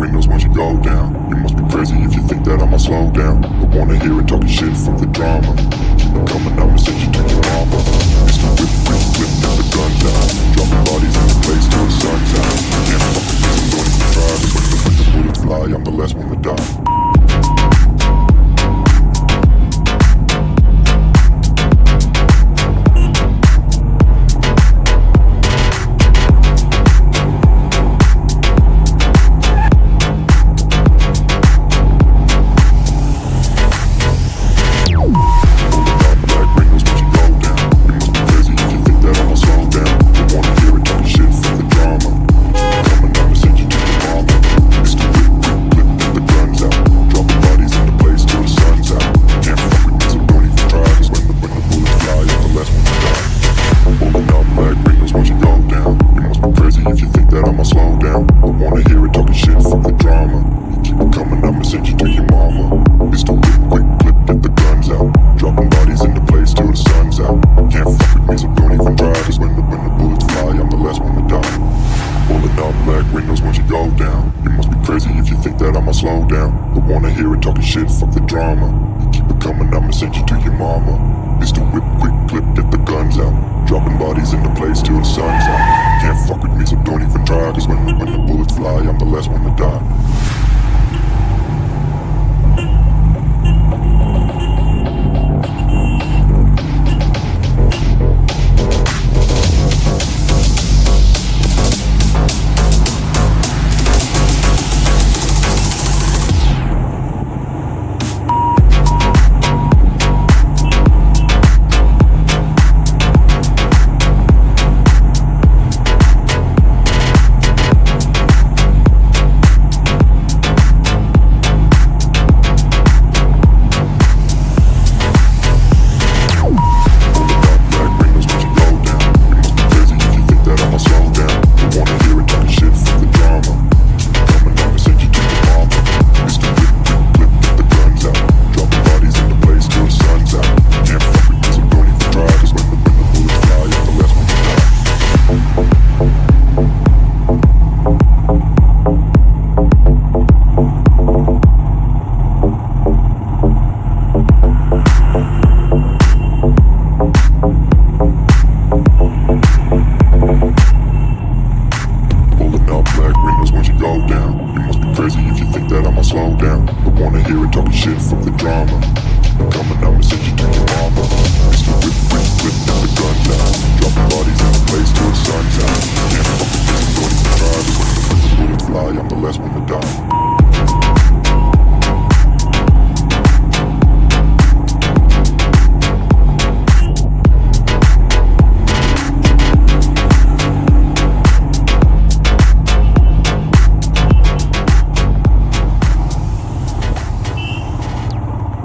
windows once you go down. You must be crazy if you think that I'ma slow down. But wanna hear it talking shit from the drama. Keep it coming, I'ma send you to your mama. Mr. Whip, whip, whip, get the guns out. Dropping bodies in the place till the sun's out. Can't fuck with this, don't even try. Cause when the bullets fly, I'm the last one to die. If you think that I'ma slow down, I wanna hear it talking shit, fuck the drama. Keep it coming, I'ma send you to your mama. It's the whip, quick clip, get the guns out. Dropping bodies in the place till the sun's out. Can't fuck with me, so don't even try. Cause when the bullets fly, I'm the last one to die. Pulling up black windows once you go down. You must be crazy if you think that I'ma slow down. I wanna hear it talking shit, fuck the drama. Keep it coming, I'ma send you to your mama. It's the whip, quick clip, get the guns out. Dropping bodies in the place till the sun's out. Can't fuck with me, so don't even try. Cause when the bullets fly, I'm the last one to die. If you think that I'ma slow down, I wanna hear it talking shit from the drama. Keep it coming, I'ma send you to your mama. It's the whip, whip, whip, get the guns out. Dropping bodies in the place till the sun's out. Can't fuck with this, don't even